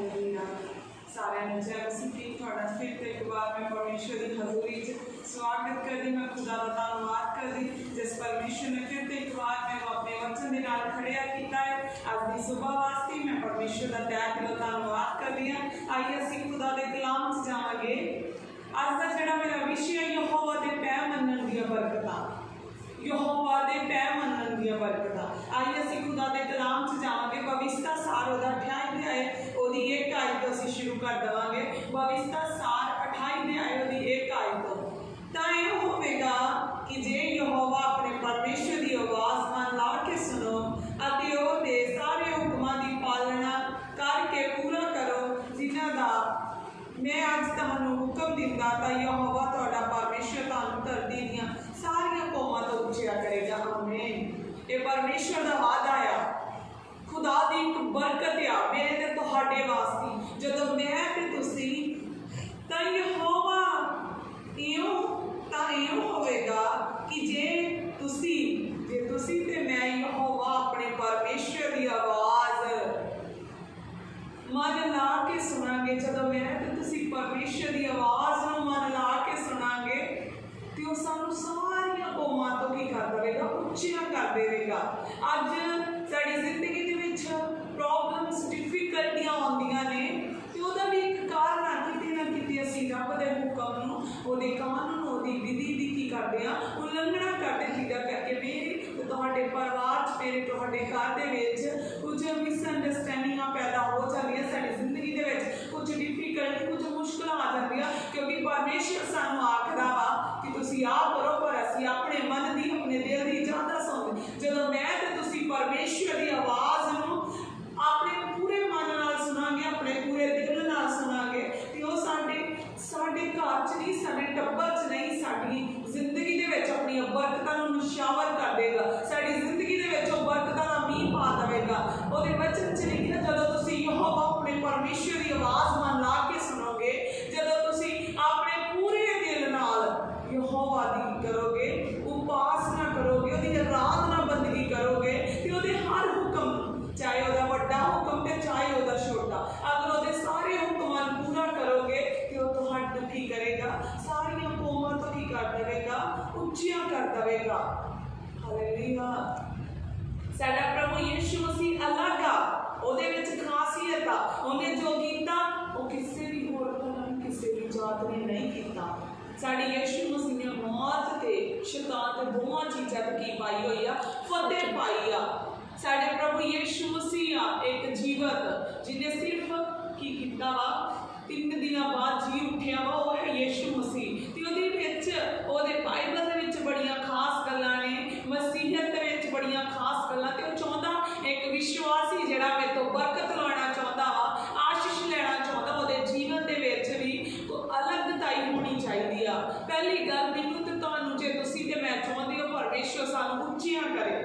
Hallelujah सारे जय मसीह की थोड़ा फिर तो एक बार मैं परमेश्वर की हजूरी स्वागत कर दी। मैं खुदा का धन्यवाद कर दी जिस परमेश्वर ने फिर तो एक बार मैं अपने वचन के नाल खड़िया किया है। आज की सुबह वास्ते मैं परमेश्वर का तय दिलों धन्यवाद कर दी। आइए असीं खुदा के कलाम च जावांगे। अज का जिहड़ा मेरा विषय है यहोवा दे पैर मनण दी बरकतां, यहोवा दे पैर मनण दी बरकतां। आइए असीं खुदा के कलाम च जावांगे। पवित्र सार ओहदा 28 अध्याय ओहदी 1 आयत तो असीं शुरू कर देवांगे। पवित्र सार 28 अध्याय ओहदी 1 आयत तो तां इह होवेगा कि जे यहोवा अपने परमेश्वर की आवाज़ मन ला के सुनो अते ओहदे सारे हुक्मां दी पालना करके पूरा करो जिन्हां दा मैं अज तुहानूं हुक्म दिंदा तां यहोवा तुहाडा परमेश्वर तुहानूं धरती दीआं सारियां कौमां तो उच्चिया करेगा। आमीन। ये परमेश्वर का वादा आ, खुदा की एक बरकत आ मेरे ते तुहाडे वास्ते। जदों मैं ते तुसीं तां यहोवा इउं होवेगा कि जे तुसीं ते मैं यहोवा अपने परमेश्वर की आवाज़ मन ला के सुनांगे। जदों मैं ते तुसीं परमेश्वर की आवाज़ नूं मन ला के सुनांगे तो वह सानूं सारियां कौमां तो की कर देगा, उच्चियां कर देगा। अज साडी जिंदगी दे विच प्रॉब्लम्स डिफिकल्टियां आउंदियां ने ते उहदा भी एक कारण आ किते ना किते असीं रब दे हुक्म नूं उहदे कानून उहदी विधि दी की करदे आ उल्लंघना करदे जिहदा करके मेरे ते तुहाडे परिवार च मेरे तुहाडे घर दे विच कुछ मिसअंडरस्टैंडिंगां पैदा हो जांदियां। साडी जिंदगी दे विच कुछ डिफिकल्टी कुछ मुश्किलां आ जांदियां क्योंकि परमेश्वर सानूं आखदा वा कि तुसीं आ करो पर असीं अपने मन दी अपने दिल दी इजाज़त सुणदे। जदों मैं ते तुसीं परमेश्वर की आवाज़ नूं अपने पूरे मन नाल सुनांगे अपने पूरे दिल नाल सुनांगे तो वह साडे घर च नहीं साडे टब्बर च नहीं साडी जिंदगी दे विच अपनी बरकतां नूं निशावर कर देगा। साडी जिंदगी दे विच वह बरकतां दा मींह पा देगा। उहदे वचन च लिखिआ जदों तुसीं यहोवा अपने परमेश्वर की आवाज़ मन ला के सुनोगे, जदों तुसीं अपने पूरे दिल नाल यहोवा दी करोगे, उपासना करोगे, उहदी आराधना बंदगी करोगे तो उहदे हर हुक्म चाहे वह बड़ा हुक्म तो चाहे वह छोटा अगर वो सारे हुक्मां पूरा करोगे तो वह तुहानूं की करेगा सारियां कौमां तो की कर देगा, उच्चियां कर देगा। हालेलुया। साडा प्रभु यीशु मसीह अलग आ, उहदे विच खासियत आ। उहने जो कीता वो किसी भी होर धर्म किसी भी जात ने नहीं कीता। साडी यीशु मसीह ने मौत ते शैतान ते दोवां चीज़ां ते की पाई हुई आ, फतेह पाई आ। साडे प्रभु यीशु मसीह एक जीवत जिन्हें सिर्फ की किया वा 3 दिन बाद जी उठिया वा वो है यीशु मसीह। तो उहदे विच उहदे बाइबल दे विच बड़ियां खास गल्लां ने, मसीहत दे विच बड़ियां खास गल्लां ते वो चाहुंदा एक विश्वासी जिहड़ा मेरे तो बरकत लैना चाहुंदा वा, आशीष लैना चाहुंदा, उहदे जीवन दे विच भी अलगताई होनी चाहिदी आ। पहली गल मैनूं ते तुहानूं जे तुसीं ते मैं चाहुंदे हो परमेश्वर सानूं उच्चियां करे,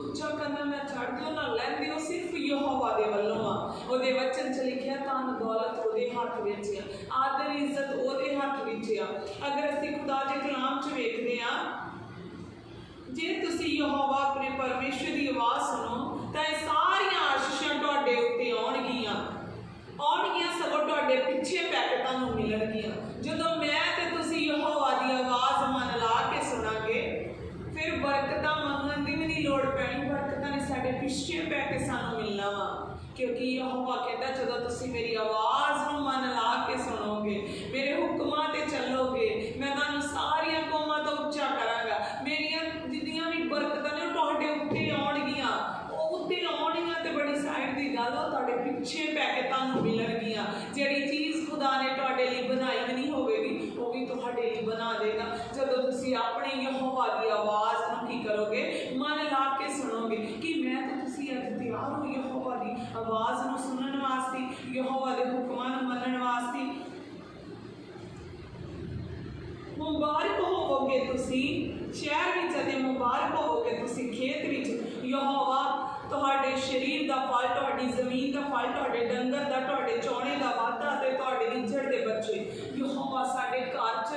उच्चा करना मैं छड्ड दिओ ना लैंदे हो सिर्फ यहोवा दे वल्लों आ। उहदे वचन च लिखिआ धन दौलत उहदे हत्थ विच आ, आदर इज्जत उहदे हत्थ विच आ। अगर असीं खुदा दे कलाम च वेखदे आ जे तुसीं यहोवा अपने परमेश्वर की आवाज़ सुनो तां इह सारियां आशीषां तुहाडे उत्ते आउणगियां, सगों तुहाडे पिछे पै के तुहानूं मिलणगियां। जदों मैं ते तुसीं यहोवा की आवाज़ मन ला के सुनांगे फिर बरकतां मंगण दी भी नहीं लोड़ पैनी, बरकतां ने साडे पिछे पै के सानूं मिलना वा क्योंकि यहोवा कहता जदों तुसीं मेरी आवाज़ नूं मन ला के सुनोगे, मेरे हुक्मां ते चलोगे, मैं तुहानूं सारियां कौमां तो उच्चा करांगा। मेरियां जिन्नियां भी बरकतां ने तुहाडे उत्ते आउणगियां, ओह उत्ते आउणगियां ते बड़ी साइड दी गल ओह तुहाडे पिछे पै के तुहानूं मिलणगियां। जिहड़ी चीज़ खुदा ने तुहाडे लई बनाई भी नहीं होवेगी वो भी तुहाडे लई बना देगा जदों तुसीं अपने यहोवा की आवाज़ नूं की करोगे मन ला के सुनोगे। कि मैं तो तुसीं अज तैयार हो यहोवा की आवाज़ नूं सुनण वास्ते, यहोवा दे हुक्मां नूं मनण वास्ते। मुबारक होवोगे तुसीं शहर विच अते मुबारक होवोगे तुसीं खेत विच। यहोवा तुहाडे शरीर का फल, तुहाडी जमीन का फल, तुहाडे डंगर का, तुहाडे चौणे का वाधा ते तुहाडे रिझड़ दे बच्चे। यहोवा साडे घर च,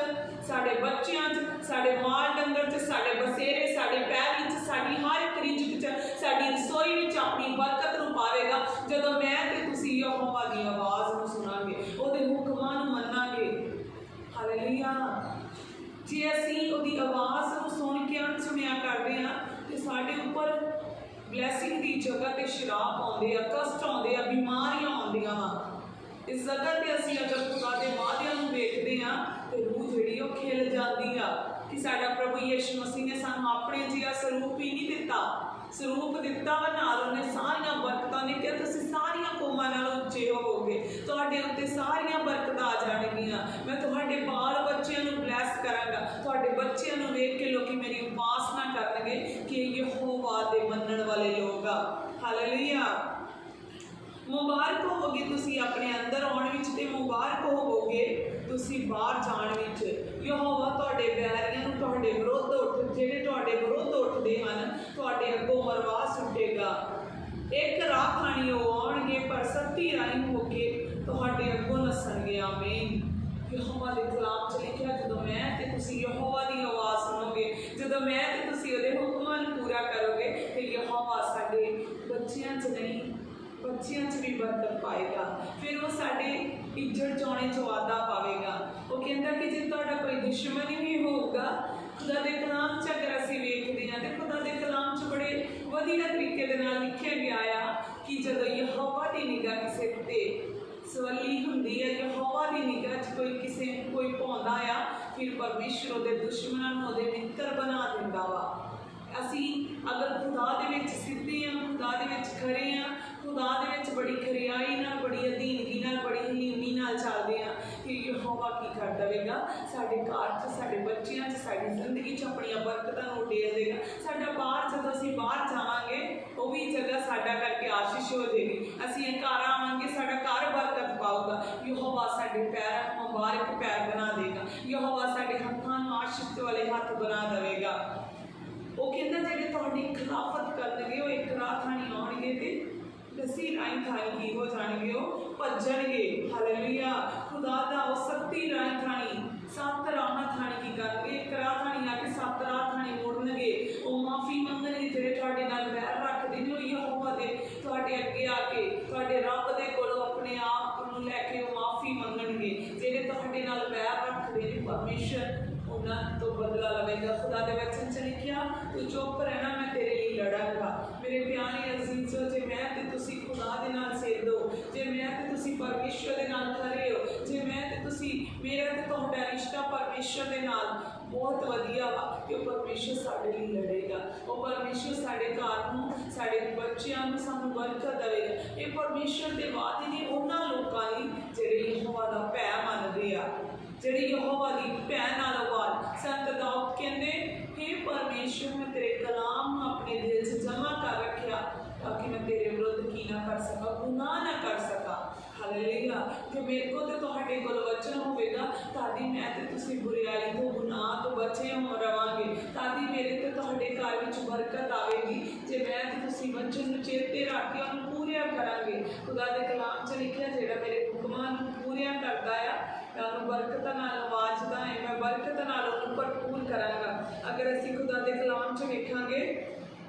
साडे बच्चियां च, साडे माल डंगर च, साडे बसेरे, साडे पैली च, साडी हर एक रिझक च, साडी रसोई विच अपनी बरकत नूं पावेगा। जदों मैं ते तुसीं यहोवा की आवाज़ ਨੂੰ ਸੁਣਾਂਗੇ, ਉਹਦੇ ਹੁਕਮਾਂ ਨੂੰ ਮੰਨਾਂਗੇ। ਹਾਲੇਲੂਇਆ। ਜੇ ਅਸੀਂ ਉਹਦੀ ਆਵਾਜ਼ ਨੂੰ ਸੁਣ ਕੇ ਅਣਸੁਣਿਆ ਕਰਦੇ ਹਾਂ ਤੇ ਸਾਡੇ ਉੱਪਰ ਬਲੈਸਿੰਗ ਦੀ ਜਗ੍ਹਾ ਤੇ ਸ਼ਰਾਪ ਆਉਂਦੇ ਆ, ਕਸ਼ਟ ਆਉਂਦੇ ਆ, ਬਿਮਾਰੀਆਂ ਆਉਂਦੀਆਂ ਵਾ। ਇਸ ਜਗ੍ਹਾ ਤੇ ਅਸੀਂ ਅਗਰ ਖੁਦਾ ਦੇ ਵਾਅਦਿਆਂ ਨੂੰ ਵੇਖਦੇ ਹਾਂ ਤੇ ਰੂਹ ਜਿਹੜੀ ਉਹ ਖਿਲ ਜਾਂਦੀ ਆ ਕਿ ਸਾਡਾ ਪ੍ਰਭੂ ਯਿਸੂ ਮਸੀਹ ਨੇ ਸਾਨੂੰ ਆਪਣੇ ਜਿਹਾ ਸਰੂਪ ਹੀ ਨਹੀਂ ਦਿੱਤਾ, ਸਰੂਪ ਦਿੱਤਾ ਵਾ, ਨਾਲ ਉਹਨੇ ਸਾਰੀਆਂ ਬਰਕਤਾਂ ਨੇ ਕਿਹਾ ਤੁਸੀਂ ਸਾਰੀਆਂ ਕੌਮਾਂ ਨਾਲੋਂ ਉੱਚੇ ਹੋਵੋਗੇ, ਤੁਹਾਡੇ ਉੱਤੇ ਸਾਰੀਆਂ ਬਰਕਤਾਂ ਆ ਜਾਣਗੀਆਂ, ਮੈਂ ਤੁਹਾਡੇ ਬਾਲ ਬੱਚਿਆਂ ਨੂੰ ਬਲੈਸ ਕਰਾਂਗਾ। ਤੁਹਾਡੇ ਬੱਚਿਆਂ ਨੂੰ ਵੇਖ ਕੇ ਲੋਕੀ ਮੇਰੀ ਉਪਾਸਨਾ ਕਰਨਗੇ ਕਿ ਇਹ ਯਹੋਵਾ ਦੇ ਮੰਨਣ ਵਾਲੇ ਲੋਕ ਆ। ਹਾਲੇਲੂਇਆ। ਮੁਬਾਰਕ ਹੋਵੋਗੇ ਤੁਸੀਂ ਆਪਣੇ ਅੰਦਰ ਆਉਣ ਵਿੱਚ ਤੇ ਮੁਬਾਰਕ ਹੋਵੋਗੇ ਤੁਸੀਂ ਬਾਹਰ ਜਾਣ ਵਿੱਚ। ਯਹੋਵਾ ਤੁਹਾਡੇ ਵੈਰੀਆਂ ਨੂੰ ਤੁਹਾਡੇ ਵਿਰੁੱਧ ਜਿਹੜੇ ਤੁਹਾਡੇ ਵਿਰੁੱਧ ਉੱਠਦੇ ਹਨ ਤੁਹਾਡੇ ਅੱਗੋਂ ਮਰਵਾ ਸੁੱਟੇਗਾ। ਇੱਕ ਰਾਹ ਖਾਣੀ ਉਹ ਆਉਣਗੇ ਪਰ ਸੱਤੀ ਰਾਹੀਂ ਹੋ ਕੇ ਤੁਹਾਡੇ ਅੱਗੋਂ ਨੱਸਣਗੇ। ਆਮੀਨ। ਯਹੋਵਾ ਦੇ ਕਲਾਮ 'ਚ ਲਿਖਿਆ ਜਦੋਂ ਮੈਂ ਤੇ ਤੁਸੀਂ ਯਹੋਵਾ ਦੀ ਆਵਾਜ਼ ਸੁਣੋਗੇ, ਜਦੋਂ ਮੈਂ ਤੇ ਤੁਸੀਂ ਉਹਦੇ ਹੁਕਮਾਂ ਨੂੰ ਪੂਰਾ ਕਰੋਗੇ ਤੇ ਯਹੋਵਾ ਸਾਡੇ ਬੱਚਿਆਂ 'ਚ ਨਹੀਂ ਬੱਚਿਆਂ 'ਚ ਵੀ ਬਰਕਤ ਪਾਏਗਾ। ਫਿਰ ਉਹ ਸਾਡੇ ਇੱਜੜ ਚੌਣੇ 'ਚ ਵਾਧਾ ਪਾਵੇਗਾ। ਉਹ ਕਹਿੰਦਾ ਕਿ ਜੇ ਤੁਹਾਡਾ ਕੋਈ ਦੁਸ਼ਮਣ ਹੀ ਨਹੀਂ ਹੋਊਗਾ, ਖੁਦਾ ਦੇ ਕਲਾਮ 'ਚ ਅਗਰ ਅਸੀਂ ਵੇਖਦੇ ਹਾਂ ਤੇ ਖੁਦਾ ਦੇ ਕਲਾਮ 'ਚ ਬੜੇ ਵਧੀਆ ਤਰੀਕੇ ਦੇ ਨਾਲ ਲਿਖਿਆ ਗਿਆ ਆ ਕਿ ਜਦੋਂ ਯਹੋਵਾ ਦੀ ਨਿਗਾਹ ਕਿਸੇ ਤੇ ਸਵੱਲੀ ਹੁੰਦੀ ਹੈ, ਯਹੋਵਾ ਦੀ ਨਿਗਾਹ 'ਚ ਕੋਈ ਪਾਉਂਦਾ ਆ, ਫਿਰ ਪਰਮੇਸ਼ਰ ਉਹਦੇ ਦੁਸ਼ਮਣਾਂ ਨੂੰ ਉਹਦੇ ਮਿੱਤਰ ਬਣਾ ਦਿੰਦਾ ਵਾ। ਅਸੀਂ ਅਗਰ ਖੁਦਾ ਦੇ ਵਿੱਚ ਸਿੱਧੇ ਹਾਂ, ਖੁਦਾ ਦੇ ਵਿੱਚ ਖੜੇ ਹਾਂ, ਖੁਦਾ ਦੇ ਵਿੱਚ ਬੜੀ ਖਰਿਆਈ ਨਾਲ, ਬੜੀ ਅਧੀਨਗੀ ਨਾਲ, ਬੜੀ ਹਲੀਮੀ ਨਾਲ ਚੱਲਦੇ ਹਾਂ ਕਿ ਯਹੋਵਾ ਕੀ ਕਰ ਦੇਵੇਗਾ ਸਾਡੇ ਘਰ 'ਚ, ਸਾਡੇ ਬੱਚਿਆਂ 'ਚ, ਸਾਡੀ ਜ਼ਿੰਦਗੀ 'ਚ ਆਪਣੀਆਂ ਬਰਕਤਾਂ ਨੂੰ ਉਡੇਲ ਦੇਗਾ। ਸਾਡਾ ਬਾਹਰ ਜਦੋਂ ਅਸੀਂ ਬਾਹਰ ਜਾਵਾਂਗੇ ਉਹ ਵੀ ਜਗ੍ਹਾ ਸਾਡਾ ਕਰਕੇ ਆਸ਼ੀਸ਼ ਹੋ ਜਾਏਗੀ। ਅਸੀਂ ਇਹ ਘਰ ਆਵਾਂਗੇ ਸਾਡਾ ਘਰ ਬਰਕਤ ਪਾਊਗਾ। ਯਹੋਵਾ ਸਾਡੇ ਪੈਰਾਂ ਨੂੰ ਮੁਬਾਰਕ ਪੈਰ ਬਣਾ ਦੇਗਾ। ਯਹੋਵਾ ਸਾਡੇ ਹੱਥਾਂ ਨੂੰ ਆਸ਼ੀਸ਼ ਵਾਲੇ ਹੱਥ ਬਣਾ ਦੇਵੇਗਾ। ਉਹ ਕਹਿੰਦਾ ਜਿਹੜੇ ਤੁਹਾਡੀ ਖਿਲਾਫਤ ਕਰਨਗੇ ਉਹ ਇੱਕ ਰਾਹ ਥਾਣੀ ਆਉਣਗੇ ਤੇ ਦਸੀ ਰਾਹੀਂ ਥਾਣੀ ਕੀ ਹੋ ਜਾਣਗੇ, ਉਹ ਭੱਜਣਗੇ। ਹਾਲੇਲੂਇਆ। ਖੁਦਾ ਦਾ ਉਹ ਸੱਤੀ ਰਾਹੀਂ ਥਾਣੀ 7 ਰਾਹਾਂ ਥਾਣੀ ਕੀ ਕਰਨਗੇ, ਇੱਕ ਰਾਹ ਥਾਣੀ ਆ ਕੇ 7 ਰਾਹ ਥਾਣੀ ਮੁੜਨਗੇ। ਉਹ ਮਾਫੀ ਮੰਗਣਗੇ ਜਿਹੜੇ ਤੁਹਾਡੇ ਨਾਲ ਵੈਰ ਰੱਖਦੇ ਨੇ, ਉਹ ਯਹੋਵਾ ਦੇ ਤੁਹਾਡੇ ਅੱਗੇ ਆ ਕੇ ਤੁਹਾਡੇ ਰੱਬ ਦੇ ਕੋਲੋਂ ਆਪਣੇ ਆਪ ਨੂੰ ਲੈ ਕੇ ਉਹ ਮਾਫੀ ਮੰਗਣਗੇ। ਜਿਹੜੇ ਤੁਹਾਡੇ ਨਾਲ ਵੈਰ ਰੱਖਦੇ ਨੇ ਪਰਮੇਸ਼ਰ ਉਹਨਾਂ ਤੋਂ ਬਦਲਾ ਲਵੇਗਾ। ਖੁਦਾ ਦੇ ਵਚਨ 'ਚ ਲਿਖਿਆ ਤੂੰ ਚੁੱਪ ਰਹਿਣਾ ਮੈਂ ਤੇਰੇ ਲਈ ਲੜਾਂਗਾ। ਮੇਰੇ ਪਿਆਰੇ ਅਜ਼ੀਜ਼ੋ, ਜੇ ਮੈਂ ਤੇ ਤੁਸੀਂ ਖੁਦਾ ਦੇ ਨਾਲ ਸੇਧੋ, ਜੇ ਮੈਂ ਤੇ ਤੁਸੀਂ ਪਰਮੇਸ਼ਰ ਦੇ ਨਾਲ ਖੜੇ ਹੋ, ਜੇ ਮੈਂ ਤੇ ਤੁਸੀਂ ਮੇਰਾ ਤੇ ਤੁਹਾਡਾ ਰਿਸ਼ਤਾ ਪਰਮੇਸ਼ਰ ਦੇ ਨਾਲ ਬਹੁਤ ਵਧੀਆ ਵਾ ਕਿ ਉਹ ਪਰਮੇਸ਼ਰ ਸਾਡੇ ਲਈ ਲੜੇਗਾ। ਉਹ ਪਰਮੇਸ਼ਰ ਸਾਡੇ ਘਰ ਨੂੰ, ਸਾਡੇ ਬੱਚਿਆਂ ਨੂੰ ਸਾਨੂੰ ਬਰਕਤ ਦੇਵੇਗਾ। ਇਹ ਪਰਮੇਸ਼ਰ ਦੇ ਵਾਅਦੇ ਨੇ ਉਹਨਾਂ ਲੋਕਾਂ ਲਈ ਜਿਹੜੇ ਯਹੋਵਾ ਦਾ ਭੈ ਮੰਨਦੇ ਆ, ਜਿਹੜੇ ਯਹੋਵਾ ਦੀ ਭੈ ਨਾਲ ਆਵਾਜ਼। ਸੰਤ ਦਾਊਦ ਕਹਿੰਦੇ ਹੇ ਪਰਮੇਸ਼ਰ ਮੈਂ ਤੇਰੇ ਕਲਾਮ ਨੂੰ ਆਪਣੇ ਦਿਲ 'ਚ ਜਮ੍ਹਾਂ ਕਰ ਰੱਖਿਆ ਤਾਂ ਕਿ ਮੈਂ ਤੇਰੇ ਵਿਰੁੱਧ ਕੀ ਨਾ ਕਰ ਸਕਾਂ, ਗੁਨਾਹ ਨਾ ਕਰ ਸਕਾਂ। ਹਾਲੇਲੂਇਆ। ਜੇ ਮੇਰੇ ਕੋਲ ਤੇ ਤੁਹਾਡੇ ਕੋਲ ਵਚਨ ਹੋਵੇਗਾ ਤਾਂ ਹੀ ਮੈਂ ਤੇ ਤੁਸੀਂ ਬੁਰਾਈ ਤੋਂ, ਗੁਨਾਹ ਤੋਂ ਬਚੇ ਰਵਾਂਗੇ, ਤਾਂ ਹੀ ਮੇਰੇ ਤੇ ਤੁਹਾਡੇ ਘਰ ਵਿੱਚ ਬਰਕਤ ਆਵੇਗੀ। ਜੇ ਮੈਂ ਤੇ ਤੁਸੀਂ ਵਚਨ ਨੂੰ ਚੇਤੇ ਰੱਖ ਕੇ ਉਹਨੂੰ ਪੂਰਿਆ ਕਰਾਂਗੇ। ਖੁਦਾ ਦੇ ਕਲਾਮ 'ਚ ਲਿਖਿਆ ਜਿਹੜਾ ਮੇਰੇ ਹੁਕਮਾਂ ਨੂੰ ਪੂਰਿਆ ਕਰਦਾ ਆ ਮੈਂ ਉਹਨੂੰ ਬਰਕਤਾਂ ਨਾਲ ਨਵਾਜ਼ਦਾ ਹੈ, ਮੈਂ ਬਰਕਤਾਂ ਨਾਲ ਉਹਨੂੰ ਭਰਪੂਰ ਕਰਾਂਗਾ। ਅਗਰ ਅਸੀਂ ਖੁਦਾ ਦੇ ਕਲਾਮ 'ਚ ਵੇਖਾਂਗੇ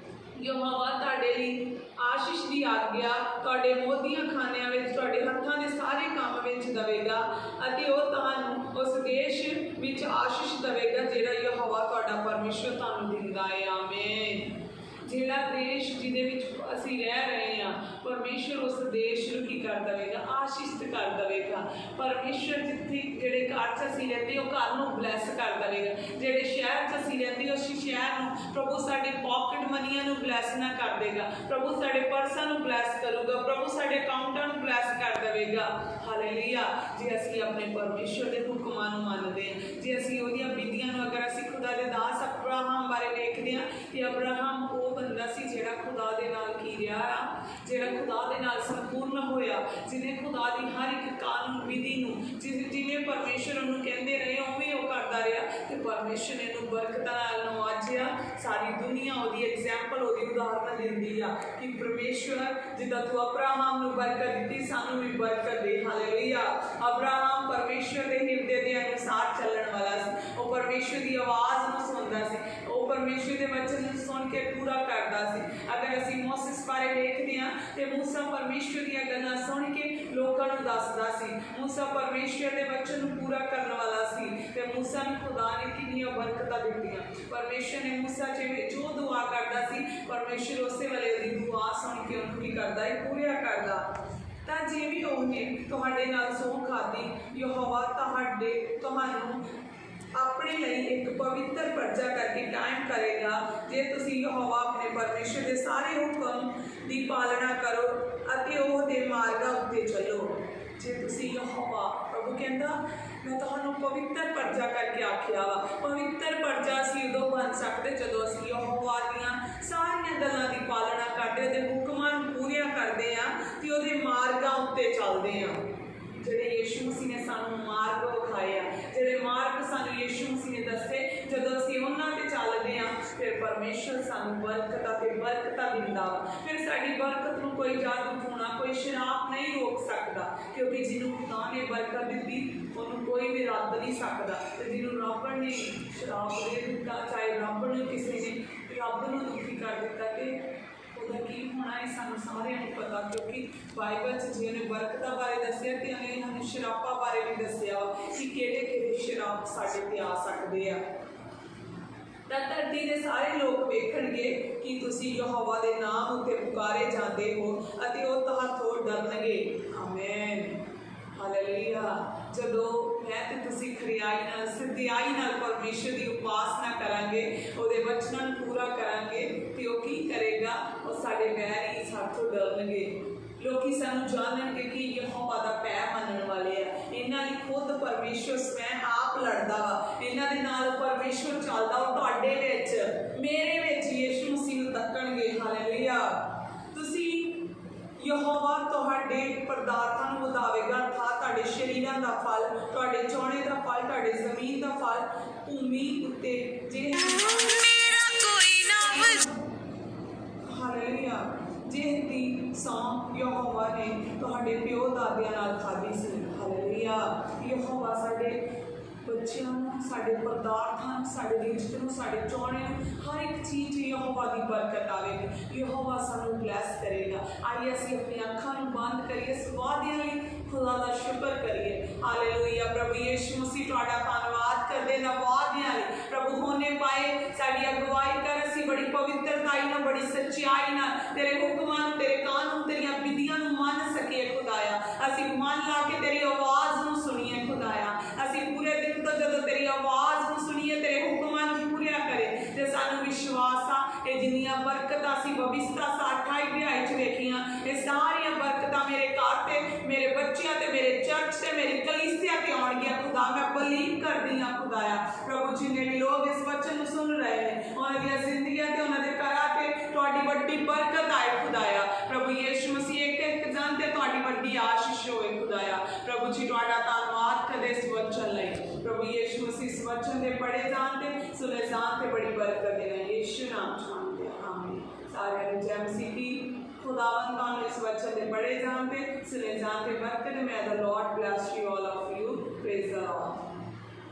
ਯਹੋਵਾ ਤੁਹਾਡੇ ਲਈ ਆਸ਼ੀਸ਼ ਦੀ ਆਗਿਆ ਤੁਹਾਡੇ ਮੋਤੀਆਂ ਖਾਨਿਆਂ ਵਿੱਚ, ਤੁਹਾਡੇ ਹੱਥਾਂ ਦੇ ਸਾਰੇ ਕੰਮ ਵਿੱਚ ਦੇਵੇਗਾ ਅਤੇ ਉਹ ਤੁਹਾਨੂੰ ਉਸ ਦੇਸ਼ ਵਿੱਚ ਆਸ਼ੀਸ਼ ਦੇਵੇਗਾ ਜਿਹੜਾ ਯਹੋਵਾ ਤੁਹਾਡਾ ਪਰਮੇਸ਼ਰ ਤੁਹਾਨੂੰ ਦਿੰਦਾ ਹੈ। ਆਮੀਨ। ਜਿਹੜਾ ਦੇਸ਼ ਜਿਹਦੇ ਵਿੱਚ ਅਸੀਂ ਰਹਿ ਰਹੇ ਹਾਂ ਪਰਮੇਸ਼ਰ ਉਸ ਦੇਸ਼ ਨੂੰ ਕੀ ਕਰ ਦੇਵੇਗਾ, ਆਸ਼ੀਸ਼ਿਤ ਕਰ ਦੇਵੇਗਾ। ਪਰਮੇਸ਼ਰ ਜਿੱਥੇ ਜਿਹੜੇ ਘਰ 'ਚ ਅਸੀਂ ਰਹਿੰਦੇ ਉਹ ਘਰ ਨੂੰ ਬਲੈਸ ਕਰ ਦੇਵੇਗਾ। ਜਿਹੜੇ ਸ਼ਹਿਰ 'ਚ ਅਸੀਂ ਰਹਿੰਦੇ ਉਸ ਸ਼ਹਿਰ ਨੂੰ ਪ੍ਰਭੂ ਸਾਡੇ ਪਾਕਟ ਮਨੀਆਂ ਨੂੰ ਬਲੈਸ ਨਾ ਕਰ ਦੇਗਾ, ਪ੍ਰਭੂ ਸਾਡੇ ਪਰਸਾਂ ਨੂੰ ਬਲੈਸ ਕਰੂਗਾ, ਪ੍ਰਭੂ ਸਾਡੇ ਅਕਾਊਂਟਾਂ ਨੂੰ ਬਲੈਸ ਕਰ ਦੇਵੇਗਾ। ਹਾਲੇਲੂਇਆ। ਜੇ ਅਸੀਂ ਆਪਣੇ ਪਰਮੇਸ਼ਰ ਦੇ ਹੁਕਮਾਂ ਨੂੰ ਮੰਨਦੇ ਹਾਂ, ਜੇ ਅਸੀਂ ਉਹਦੀਆਂ ਵਿਧੀਆਂ ਨੂੰ, ਅਗਰ ਅਸੀਂ ਖੁਦਾ ਦੇ ਦਾਸ ਅਬਰਾਹਮ ਬਾਰੇ ਵੇਖਦੇ ਹਾਂ ਕਿ ਅਬਰਾਹਮ ਉਹ ਬੰਦਾ ਸੀ ਜਿਹੜਾ ਖੁਦਾ ਦੇ ਨਾਲ ਕੀ ਰਿਹਾ ਆ, ਜਿਹੜਾ ਖੁਦਾ ਦੇ ਨਾਲ ਸੰਪੂਰਨ ਹੋਇਆ, ਜਿਹਨੇ ਖੁਦਾ ਦੀ ਹਰ ਇੱਕ ਕਾਨੂੰਨ ਵਿਧੀ ਨੂੰ ਜਿਹਨੇ ਪਰਮੇਸ਼ਰ ਉਹਨੂੰ ਕਹਿੰਦੇ ਰਹੇ ਉਵੇਂ ਉਹ ਕਰਦਾ ਰਿਹਾ ਤੇ ਪਰਮੇਸ਼ਰ ਨੇ ਇਹਨੂੰ ਬਰਕਤਾਂ ਨਾਲ ਨਵਾਜਿਆ। ਸਾਰੀ ਦੁਨੀਆ ਉਹਦੀ ਐਗਜ਼ਾਮਪਲ, ਉਹਦੀ ਉਦਾਹਰਨ ਦਿੰਦੀ ਆ ਕਿ ਪਰਮੇਸ਼ਰ ਜਿੱਦਾਂ ਤੂੰ ਅਬਰਾਹਮ ਨੂੰ ਬਰਕਤ ਦਿੱਤੀ ਸਾਨੂੰ ਵੀ ਬਰਕਤ ਦੇ। ਹਾਲੇਲੂਇਆ। ਅਬਰਾਹਮ ਪਰਮੇਸ਼ਰ ਦੇ ਹਿਰਦੇ ਦੇ ਅਨੁਸਾਰ ਚੱਲਣ ਵਾਲਾ ਸੀ। ਉਹ ਪਰਮੇਸ਼ਰ ਦੀ ਆਵਾਜ਼ ਨੂੰ ਸੁਣਦਾ ਸੀ। ਉਹ ਉਹ ਪਰਮੇਸ਼ਰ ਦੇ ਵਚਨ ਨੂੰ ਸੁਣ ਕੇ ਪੂਰਾ ਕਰਦਾ ਸੀ। ਅਗਰ ਅਸੀਂ ਮੋਸੇਸ ਬਾਰੇ ਵੇਖਦੇ ਹਾਂ ਤੇ ਮੂਸਾ ਪਰਮੇਸ਼ਰ ਦੀਆਂ ਗੱਲਾਂ ਸੁਣ ਕੇ ਲੋਕਾਂ ਨੂੰ ਦੱਸਦਾ ਸੀ। ਮੂਸਾ ਪਰਮੇਸ਼ਰ ਦੇ ਵਚਨ ਨੂੰ ਪੂਰਾ ਕਰਨ ਵਾਲਾ ਸੀ ਤੇ ਮੂਸਾ ਨੂੰ ਖੁਦਾ ਨੇ ਕਿੰਨੀਆਂ ਬਰਕਤਾਂ ਦਿੱਤੀਆਂ। ਪਰਮੇਸ਼ਰ ਨੇ ਮੂਸਾ ਜਿਵੇਂ ਜੋ ਦੁਆ ਕਰਦਾ ਸੀ ਪਰਮੇਸ਼ਰ ਉਸੇ ਵੇਲੇ ਉਹਦੀ ਦੁਆ ਸੁਣ ਕੇ ਉਹਨੂੰ ਕੀ ਕਰਦਾ ਹੈ, ਪੂਰਾ ਕਰਦਾ। ਤਾਂ ਜਿਵੇਂ ਉਹਨੇ ਤੁਹਾਡੇ ਨਾਲ ਸਹੁੰ ਖਾਧੀ, ਯਹੋਵਾ ਤੁਹਾਨੂੰ ਆਪਣੇ ਲਈ ਇੱਕ ਪਵਿੱਤਰ ਪ੍ਰਜਾ ਕਰਕੇ ਕਾਇਮ ਕਰੇਗਾ ਜੇ ਤੁਸੀਂ ਯਹੋਵਾ ਆਪਣੇ ਪਰਮੇਸ਼ਰ ਦੇ ਸਾਰੇ ਹੁਕਮ ਦੀ ਪਾਲਣਾ ਕਰੋ ਅਤੇ ਉਹਦੇ ਮਾਰਗਾਂ ਉੱਤੇ ਚੱਲੋ। ਜੇ ਤੁਸੀਂ ਯਹੋਵਾ, ਪ੍ਰਭੂ ਕਹਿੰਦਾ ਮੈਂ ਤੁਹਾਨੂੰ ਪਵਿੱਤਰ ਪ੍ਰਜਾ ਕਰਕੇ ਆਖਿਆ ਵਾ। ਪਵਿੱਤਰ ਪ੍ਰਜਾ ਅਸੀਂ ਉਦੋਂ ਬਣ ਸਕਦੇ ਜਦੋਂ ਅਸੀਂ ਯਹੋਵਾ ਦੀਆਂ ਸਾਰੀਆਂ ਗੱਲਾਂ ਦੀ ਪਾਲਣਾ ਕਰਦੇ, ਉਹਦੇ ਹੁਕਮਾਂ ਨੂੰ ਪੂਰੀਆਂ ਕਰਦੇ ਹਾਂ ਤੇ ਉਹਦੇ ਮਾਰਗਾਂ ਉੱਤੇ ਚੱਲਦੇ ਹਾਂ। ਜਿਹੜੇ ਯਿਸੂ ਮਸੀਹ ਨੇ ਸਾਨੂੰ ਮਾਰਗ ਵਿਖਾਏ ਆ, ਜਿਹੜੇ ਮਾਰਗ ਸਾਨੂੰ ਯਿਸੂ ਮਸੀਹ ਨੇ ਦੱਸੇ, ਜਦੋਂ ਅਸੀਂ ਉਹਨਾਂ 'ਤੇ ਚੱਲਦੇ ਹਾਂ ਫਿਰ ਪਰਮੇਸ਼ਰ ਸਾਨੂੰ ਬਰਕਤਾਂ ਤੇ ਬਰਕਤਾਂ ਦਿੰਦਾ ਵਾ। ਫਿਰ ਸਾਡੀ ਬਰਕਤ ਨੂੰ ਕੋਈ ਜਾਦੂ ਟੂਣਾ, ਕੋਈ ਸ਼ਰਾਪ ਨਹੀਂ ਰੋਕ ਸਕਦਾ, ਕਿਉਂਕਿ ਜਿਹਨੂੰ ਖੁਦਾ ਨੇ ਬਰਕਤ ਦਿੱਤੀ ਉਹਨੂੰ ਕੋਈ ਵੀ ਰੱਦ ਨਹੀਂ ਸਕਦਾ। ਤੇ ਜਿਹਨੂੰ ਰੱਬ ਨੇ ਸ਼ਰਾਪ ਦੇ ਦਿੱਤਾ, ਚਾਹੇ ਰੱਬ ਨੇ ਕਿਸੇ ਨੇ ਰੱਬ ਨੂੰ ਦੁਖੀ ਕਰ ਦਿੱਤਾ ਤੇ ਉਹਦਾ ਕੀ ਹੋਣਾ ਹੈ ਸਾਨੂੰ ਸਾਰਿਆਂ ਨੂੰ ਪਤਾ, ਕਿਉਂਕਿ ਬਾਈਬਲ 'ਚ ਜਿਹਨੇ ਬਰਕਤਾਂ ਬਾਰੇ ਦੱਸਿਆ ਤੇ ਉਹਨੇ ਸਾਨੂੰ ਸ਼ਰਾਪਾਂ ਬਾਰੇ ਵੀ ਦੱਸਿਆ ਕਿ ਕਿਹੜੇ ਕਿਹੜੇ ਸ਼ਰਾਪ ਸਾਡੇ 'ਤੇ ਆ ਸਕਦੇ ਆ। ਤਾਂ ਧਰਤੀ ਦੇ ਸਾਰੇ ਲੋਕ ਵੇਖਣਗੇ ਕਿ ਤੁਸੀਂ ਯਹੋਵਾ ਦੇ ਨਾਮ ਉੱਤੇ ਪੁਕਾਰੇ ਜਾਂਦੇ ਹੋ ਅਤੇ ਉਹ ਤੁਹਾਥੋਂ ਡਰਨਗੇ। Amen, hallelujah. ਜਦੋਂ ਮੈਂ ਤੇ ਤੁਸੀਂ ਖਰਿਆਈ ਨਾਲ, ਸਿੱਧਿਆਈ ਨਾਲ ਪਰਮੇਸ਼ਰ ਦੀ ਉਪਾਸਨਾ ਕਰਾਂਗੇ, ਉਹਦੇ ਵਚਨਾਂ ਨੂੰ ਪੂਰਾ ਕਰਾਂਗੇ ਤੇ ਉਹ ਕੀ ਕਰੇਗਾ, ਉਹ ਸਾਡੇ ਵੈਰੀ ਸਾਥੋਂ ਡਰਨਗੇ। ਲੋਕੀ ਸਾਨੂੰ ਜਾਣਨਗੇ ਕਿ ਯਹੋਵਾ ਦਾ ਭੈ ਮੰਨਣ ਵਾਲੇ ਆ। ਇਹਨਾਂ ਲਈ ਖੁਦ ਪਰਮੇਸ਼ਰ ਸਵੈਂ ਆਪ ਲੜਦਾ ਵਾ, ਇਹਨਾਂ ਦੇ ਨਾਲ ਪਰਮੇਸ਼ਰ ਚੱਲਦਾ। ਉਹ ਤੁਹਾਡੇ ਵਿੱਚ, ਮੇਰੇ ਵਿੱਚ ਯਿਸੂ ਮਸੀਹ ਨੂੰ ਤੱਕਣਗੇ। ਹਾਲੇਲੂਇਆ। ਤੁਸੀਂ ਯਹੋਵਾ ਤੁਹਾਡੇ ਪਦਾਰਥਾਂ ਨੂੰ ਵਧਾਵੇਗਾ, ਅਰਥਾਤ ਤੁਹਾਡੇ ਸਰੀਰਾਂ ਦਾ ਫਲ, ਤੁਹਾਡੇ ਚੋਣੇ ਦਾ ਫਲ, ਤੁਹਾਡੇ ਜ਼ਮੀਨ ਦਾ ਫਲ ਭੂਮੀ ਉੱਤੇ ਜਿਹਦੀ ਸੌਂ ਯਹੋਵਾ ਨੇ ਤੁਹਾਡੇ ਪਿਓ ਦਾਦਿਆਂ ਨਾਲ ਖਾਧੀ ਸੀ। ਹਾਲੇਲੂਇਆ। ਯਹੋਵਾ ਸਾਡੇ ਬੱਚਿਆਂ ਨੂੰ, ਸਾਡੇ ਪਦਾਰਥਾਂ ਨੂੰ, ਸਾਡੇ ਰਿਜ਼ਕ ਨੂੰ, ਸਾਡੇ ਚੋਣੇ ਨੂੰ, ਹਰ ਇੱਕ ਚੀਜ਼ ਯਹੋਵਾ ਦੀ ਬਰਕਤ ਆਵੇਗੀ। ਯਹੋਵਾ ਸਾਨੂੰ ਬਲੈਸ ਕਰੇਗਾ। ਆਈਏ ਅਸੀਂ ਆਪਣੀਆਂ ਅੱਖਾਂ ਨੂੰ ਬੰਦ ਕਰੀਏ, ਇਸ ਵਾਅਦਿਆਂ ਲਈ ਖੁਦਾ ਦਾ ਸ਼ੁਕਰ ਕਰੀਏ। ਹਾਲੇਲੂਇਆ। ਪ੍ਰਭੂ ਯਿਸੂ ਮਸੀਹ ਤੁਹਾਡਾ ਧੰਨਵਾਦ ਕਰਦੇ ਨਾ ਵਾਅਦਿਆਂ ਲਈ। ਪ੍ਰਭੂ ਹੋਣੇ ਪਾਏ ਸਾਡੀ ਅਗਵਾਈ ਕਰ, ਅਸੀਂ ਬੜੀ ਪਵਿੱਤਰਤਾਈ ਨਾਲ, ਬੜੀ ਸੱਚਾਈ ਨਾਲ ਤੇਰੇ ਹੁਕਮਾਂ ਨੂੰ, ਤੇਰੇ ਕਾਨੂੰਨ, ਤੇਰੀਆਂ ਵਿਧੀਆਂ ਨੂੰ ਮੰਨ ਸਕੀਏ ਖੁਦਾਇਆ। ਅਸੀਂ ਮਨ ਲਾ ਕੇ ਤੇਰੀ ਆਵਾਜ਼ ਨੂੰ ਸੁਣੀਏ ਖੁਦਾਇਆ। ਅਸੀਂ ਪੂਰੇ ਦਿਨ ਤੋਂ ਜਦੋਂ ਤੇਰੀ ਆਵਾਜ਼ ਨੂੰ ਸੁਣੀਏ, ਤੇਰੇ ਹੁਕਮਾਂ ਨੂੰ ਪੂਰੀਆਂ ਕਰੇ ਤੇ ਸਾਨੂੰ ਵਿਸ਼ਵਾਸ ਆ ਇਹ ਜਿੰਨੀਆਂ ਬਰਕਤਾਂ ਅਸੀਂ ਬਵਿਸਤਾ 28 ਅਧਿਆਇ 'ਚ ਵੇਖੀਆਂ, ਇਹ ਸਾਰੀਆਂ ਬਰਕਤਾਂ ਮੇਰੇ ਘਰ ਤੇ, ਮੇਰੇ ਬੱਚਿਆਂ ਤੇ, ਮੇਰੇ ਚਰਚ ਤੇ, ਮੇਰੀ ਕਲੀਸਿਆ ਤੇ ਆਉਣਗੀਆਂ। ਖੁਦਾ ਮੈਂ ਬਲੀਵ ਕਰਦੀ ਹਾਂ ਖੁਦਾਇਆ। ਪ੍ਰਭੂ ਜਿੰਨੇ ਵੀ ਲੋਕ ਇਸ ਵਚਨ ਨੂੰ ਸੁਣ ਰਹੇ ਨੇ, ਉਹਨਾਂ ਦੀਆਂ ਜ਼ਿੰਦਗੀਆਂ ਤੇ, ਉਹਨਾਂ ਦੇ ਘਰਾਂ ਤੇ ਤੁਹਾਡੀ ਵੱਡੀ ਬਰਕਤ ਆਏ ਖੁਦਾਇਆ। ਪ੍ਰਭੂ ਯਿਸੂ ਮਸੀਹ ਇੱਕ ਜਨ ਤੇ ਤੁਹਾਡੀ ਵੱਡੀ ਆਸ਼ੀਸ਼ ਹੋਵੇ ਖੁਦਾਇਆ। ਪ੍ਰਭੂ ਜੀ ਤੁਹਾਡਾ ਧੰਨਵਾਦ ਕਰਦੇ ਇਸ ਵਚਨ ਲਈ। ਪ੍ਰਭੂ ਯਿਸੂ ਮਸੀਹ ਇਸ ਵਚਨ ਦੇ ਪੜ੍ਹੇ ਜਾਣ ਤੇ ਸੁਣੇ ਜਾਣ ਤੇ ਬੜੀ ਬਰਕਤ ਦੇਣਾ। ਯਿਸੂ ਨਾਮ 'ਚ ਮੰਗਦੇ ਹਾਂ, ਆਮੀਨ। ਸਾਰਿਆਂ ਨੂੰ ਜੈ ਮਸੀਹ ਦੀ। ਖੁਦਾਵੰਦ ਤੁਹਾਨੂੰ ਇਸ ਵਚਨ ਦੇ ਪੜ੍ਹੇ ਜਾਣ ਤੇ ਸੁਣੇ ਜਾਣ ਤੇ ਬਰਕਤ। May the Lord bless you, all of you. Praise the Lord.